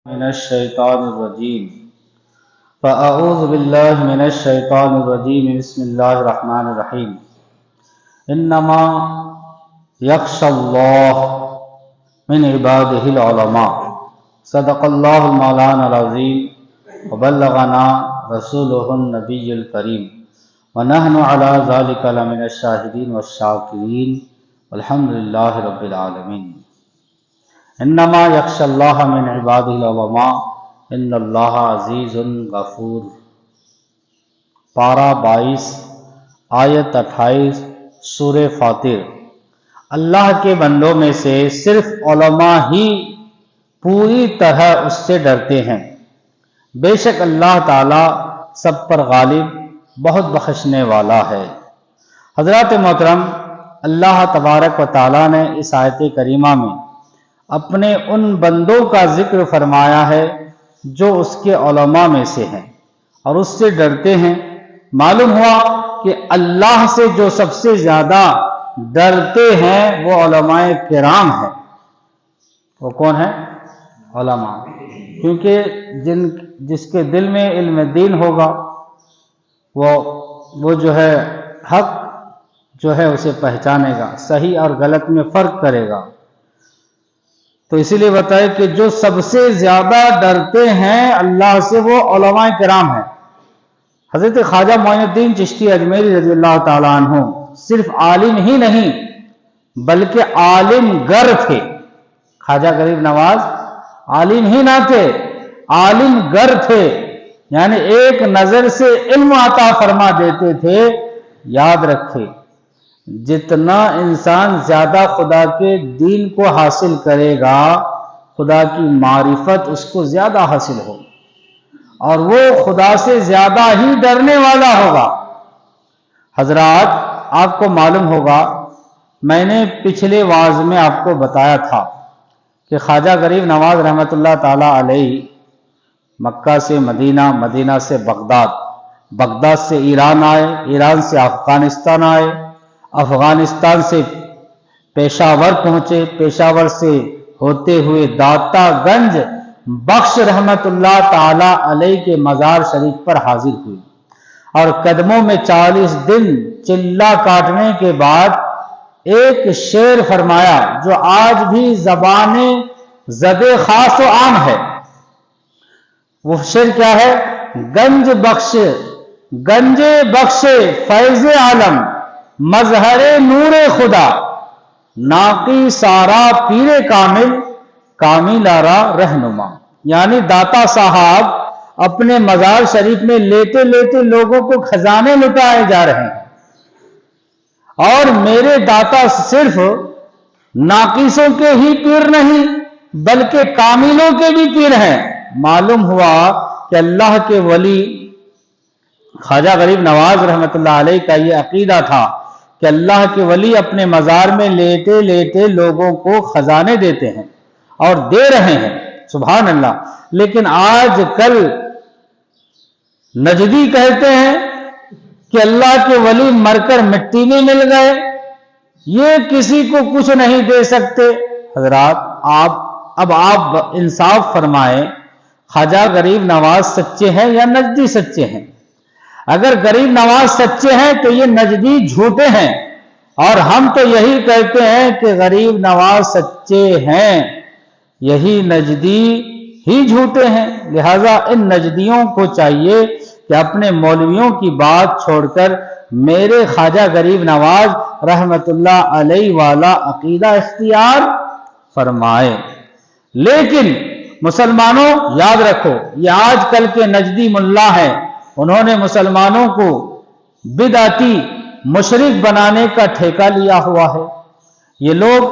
من الشیطان الرجیم فاعوذ باللہ من الشیطان الرجیم بسم اللہ الرحمن الرحیم انما یخشی اللہ من عبادہ العلماء صدق اللہ المولانا العظیم وبلغنا رسولہ النبی الکریم ونحن علی ذلک لمن الشاہدین والشاکرین والحمد للہ رب العالمین انما یخشی اللہ من عبادہ العلماء ان اللہ عزیز غفور۔ پارہ 22 آیت 28 سورہ فاطر۔ اللہ کے بندوں میں سے صرف علماء ہی پوری طرح اس سے ڈرتے ہیں۔ بے شک اللہ تعالی سب پر غالب بہت بخشنے والا ہے۔ حضرات محترم، اللہ تبارک و تعالی نے اس آیت کریمہ میں اپنے ان بندوں کا ذکر فرمایا ہے جو اس کے علماء میں سے ہیں اور اس سے ڈرتے ہیں۔ معلوم ہوا کہ اللہ سے جو سب سے زیادہ ڈرتے ہیں وہ علماء کرام ہیں۔ وہ کون ہیں؟ علماء، کیونکہ جس کے دل میں علم دین ہوگا وہ جو ہے حق جو ہے اسے پہچانے گا، صحیح اور غلط میں فرق کرے گا۔ تو اسی لیے بتائے کہ جو سب سے زیادہ ڈرتے ہیں اللہ سے وہ علماء کرام ہیں۔ حضرت خواجہ معین الدین چشتی اجمیری رضی اللہ تعالیٰ عنہ صرف عالم ہی نہیں بلکہ عالم گر تھے۔ خواجہ غریب نواز عالم ہی نہ تھے، عالم گر تھے، یعنی ایک نظر سے علم عطا فرما دیتے تھے۔ یاد رکھے، جتنا انسان زیادہ خدا کے دین کو حاصل کرے گا خدا کی معرفت اس کو زیادہ حاصل ہوگی اور وہ خدا سے زیادہ ہی ڈرنے والا ہوگا۔ حضرات، آپ کو معلوم ہوگا میں نے پچھلے واعظ میں آپ کو بتایا تھا کہ خواجہ غریب نواز رحمۃ اللہ تعالی علیہ مکہ سے مدینہ، مدینہ سے بغداد، بغداد سے ایران آئے، ایران سے افغانستان آئے، افغانستان سے پشاور پہنچے، پشاور سے ہوتے ہوئے داتا گنج بخش رحمت اللہ تعالی علیہ کے مزار شریف پر حاضر ہوئی اور قدموں میں 40 دن چلہ کاٹنے کے بعد ایک شعر فرمایا جو آج بھی زبان زد خاص و عام ہے۔ وہ شعر کیا ہے؟ گنج بخش فیض عالم مظہر نور خدا، ناقی سارا پیر کامل کامل آرا رہنما۔ یعنی داتا صاحب اپنے مزار شریف میں لیتے لیتے لوگوں کو خزانے لٹائے جا رہے ہیں، اور میرے داتا صرف ناقصوں کے ہی پیر نہیں بلکہ کاملوں کے بھی پیر ہیں۔ معلوم ہوا کہ اللہ کے ولی خواجہ غریب نواز رحمت اللہ علیہ کا یہ عقیدہ تھا کہ اللہ کے ولی اپنے مزار میں لیتے لیتے لوگوں کو خزانے دیتے ہیں اور دے رہے ہیں، سبحان اللہ۔ لیکن آج کل نجدی کہتے ہیں کہ اللہ کے ولی مر کر مٹی میں مل گئے، یہ کسی کو کچھ نہیں دے سکتے۔ حضرات، اب آپ انصاف فرمائیں، خواجہ غریب نواز سچے ہیں یا نجدی سچے ہیں؟ اگر غریب نواز سچے ہیں تو یہ نجدی جھوٹے ہیں، اور ہم تو یہی کہتے ہیں کہ غریب نواز سچے ہیں، یہی نجدی ہی جھوٹے ہیں۔ لہذا ان نجدیوں کو چاہیے کہ اپنے مولویوں کی بات چھوڑ کر میرے خواجہ غریب نواز رحمت اللہ علیہ والا عقیدہ اختیار فرمائے۔ لیکن مسلمانوں یاد رکھو، یہ آج کل کے نجدی ملا ہیں، انہوں نے مسلمانوں کو بدعتی مشرک بنانے کا ٹھیکہ لیا ہوا ہے۔ یہ لوگ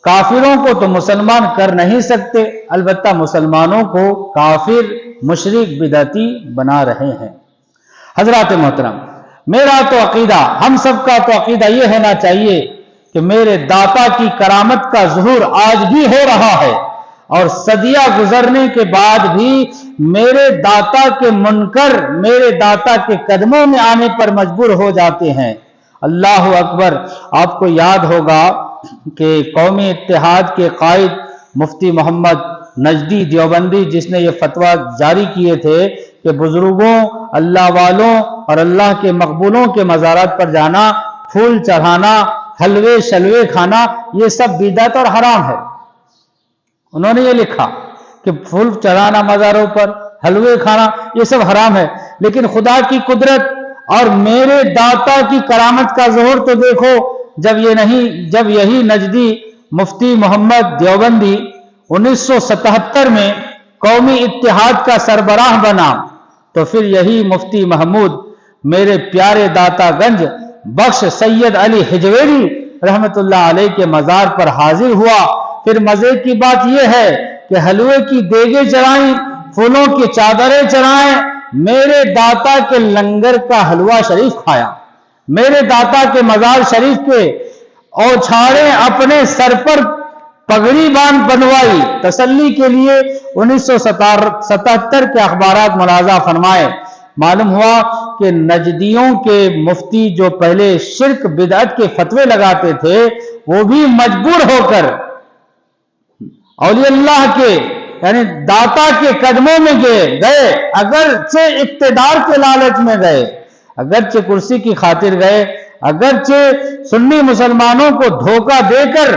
کافروں کو تو مسلمان کر نہیں سکتے، البتہ مسلمانوں کو کافر مشرک بدعتی بنا رہے ہیں۔ حضرات محترم، میرا تو عقیدہ، ہم سب کا تو عقیدہ یہ ہونا چاہیے کہ میرے داتا کی کرامت کا ظہور آج بھی ہو رہا ہے، اور صدیہ گزرنے کے بعد بھی میرے داتا کے منکر میرے داتا کے قدموں میں آنے پر مجبور ہو جاتے ہیں۔ اللہ اکبر۔ آپ کو یاد ہوگا کہ قومی اتحاد کے قائد مفتی محمد نجدی دیوبندی جس نے یہ فتویٰ جاری کیے تھے کہ بزرگوں، اللہ والوں اور اللہ کے مقبولوں کے مزارات پر جانا، پھول چڑھانا، حلوے شلوے کھانا، یہ سب بدعت اور حرام ہے۔ انہوں نے یہ لکھا کہ پھول چڑھانا مزاروں پر، حلوے کھانا، یہ سب حرام ہے۔ لیکن خدا کی قدرت اور میرے داتا کی کرامت کا ظہور تو دیکھو، جب یہی نجدی مفتی محمد دیوبندی 1977 میں قومی اتحاد کا سربراہ بنا، تو پھر یہی مفتی محمود میرے پیارے داتا گنج بخش سید علی حجویری رحمت اللہ علیہ کے مزار پر حاضر ہوا۔ پھر مزے کی بات یہ ہے کہ حلوے کی دیگیں چڑھائیں، پھولوں کی چادریں چڑھائیں، میرے داتا کے لنگر کا حلوہ شریف کھایا، میرے داتا کے مزار شریف کے اوچھاڑیں اپنے سر پر پگڑی بنوائی۔ تسلی کے لیے 1977 کے اخبارات ملاحظہ فرمائے، معلوم ہوا کہ نجدیوں کے مفتی جو پہلے شرک بدعت کے فتوے لگاتے تھے، وہ بھی مجبور ہو کر اولیاء اللہ کے یعنی داتا کے قدموں میں گئے، اگرچہ اقتدار کے لالچ میں گئے، اگرچہ کرسی کی خاطر گئے، اگرچہ سنی مسلمانوں کو دھوکہ دے کر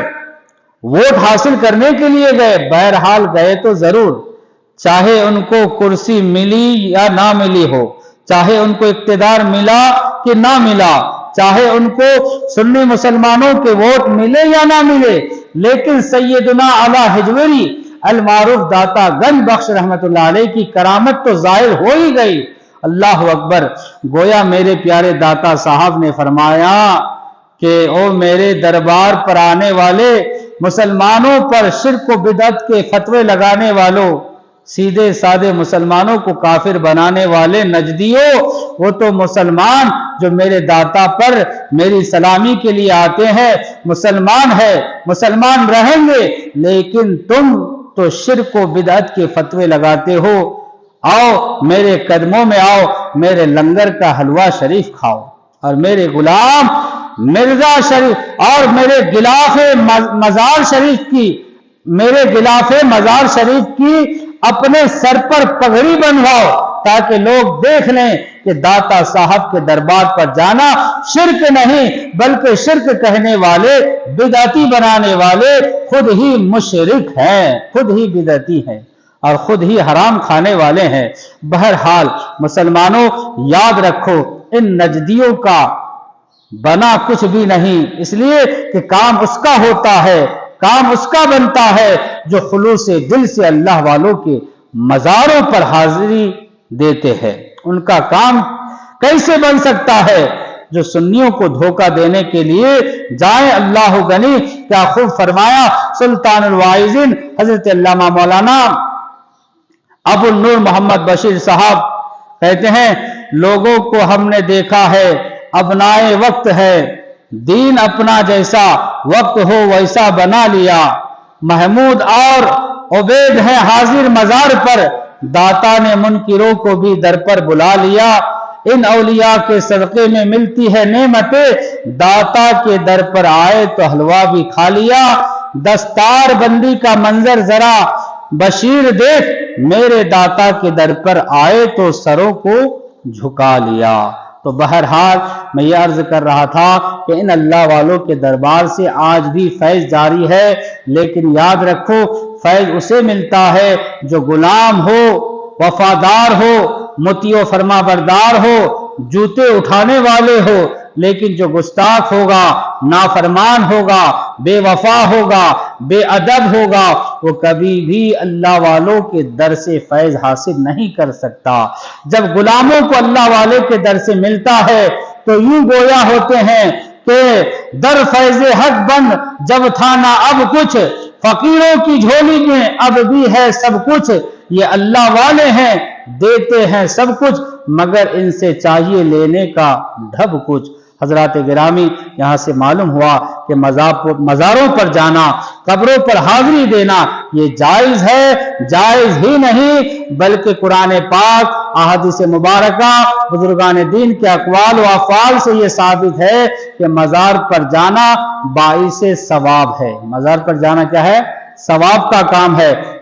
ووٹ حاصل کرنے کے لیے گئے، بہرحال گئے تو ضرور، چاہے ان کو کرسی ملی یا نہ ملی ہو، چاہے ان کو اقتدار ملا کہ نہ ملا، چاہے ان کو سنی مسلمانوں کے ووٹ ملے یا نہ ملے، لیکن سیدنا اعلی حجویری المعروف داتا گنج بخش رحمت اللہ علیہ کی کرامت تو ظاہر ہو ہی گئی۔ اللہ اکبر! گویا میرے پیارے داتا صاحب نے فرمایا کہ او میرے دربار پر آنے والے مسلمانوں پر شرک و بدعت کے فتوے لگانے والوں، سیدھے سادے مسلمانوں کو کافر بنانے والے نجدیوں، وہ تو مسلمان جو میرے داتا پر میری سلامی کے لیے آتے ہیں مسلمان ہے، مسلمان رہیں گے، لیکن تم تو شرک و بدعت کے فتوے لگاتے ہو۔ آؤ میرے قدموں میں آؤ، میرے لنگر کا حلوہ شریف کھاؤ، اور میرے غلام مرزا شریف اور میرے غلاف مزار شریف کی اپنے سر پر پگڑی بنواؤ، تاکہ لوگ دیکھ لیں کہ داتا صاحب کے دربار پر جانا شرک نہیں، بلکہ شرک کہنے والے، بدعتی بنانے والے خود ہی مشرک ہیں، خود ہی بدعتی ہیں اور خود ہی حرام کھانے والے ہیں۔ بہرحال مسلمانوں یاد رکھو، ان نجدیوں کا بنا کچھ بھی نہیں، اس لیے کہ کام اس کا ہوتا ہے، کام اس کا بنتا ہے جو خلوص دل سے اللہ والوں کے مزاروں پر حاضری دیتے ہیں۔ ان کا کام کیسے بن سکتا ہے جو سنیوں کو دھوکہ دینے کے لیے جائیں؟ اللہ غنی! کیا خوب فرمایا سلطان الواعظین حضرت علامہ مولانا ابو النور محمد بشیر صاحب، کہتے ہیں لوگوں کو ہم نے دیکھا ہے ابنائے وقت ہے، دین اپنا جیسا وقت ہو ویسا بنا لیا، محمود اور عبید ہیں حاضر مزار پر، داتا نے منکروں کو بھی در پر بلا لیا، ان اولیاء کے صدقے میں ملتی ہے نعمتیں، داتا کے در پر آئے تو حلوہ بھی کھا لیا، دستار بندی کا منظر ذرا بشیر دیکھ، میرے داتا کے در پر آئے تو سروں کو جھکا لیا۔ تو بہرحال میں یہ عرض کر رہا تھا کہ ان اللہ والوں کے دربار سے آج بھی فیض جاری ہے، لیکن یاد رکھو فیض اسے ملتا ہے جو غلام ہو، وفادار ہو، مطیع و فرما بردار ہو، جوتے اٹھانے والے ہو، لیکن جو گستاخ ہوگا، نافرمان ہوگا، بے وفا ہوگا، بے ادب ہوگا، وہ کبھی بھی اللہ والوں کے در سے فیض حاصل نہیں کر سکتا۔ جب غلاموں کو اللہ والے کے در سے ملتا ہے تو یوں گویا ہوتے ہیں کہ در فیض حق بند جب تھا نہ اب کچھ، فقیروں کی جھولی میں اب بھی ہے سب کچھ، یہ اللہ والے ہیں دیتے ہیں سب کچھ، مگر ان سے چاہیے لینے کا ڈھب کچھ۔ حضرات گرامی، یہاں سے معلوم ہوا کہ مزاروں پر جانا، قبروں پر حاضری دینا یہ جائز ہے، جائز ہی نہیں بلکہ قرآن پاک، احادیث مبارکہ، بزرگان دین کے اقوال و افعال سے یہ ثابت ہے کہ مزار پر جانا باعث ثواب ہے۔ مزار پر جانا کیا ہے؟ ثواب کا کام ہے۔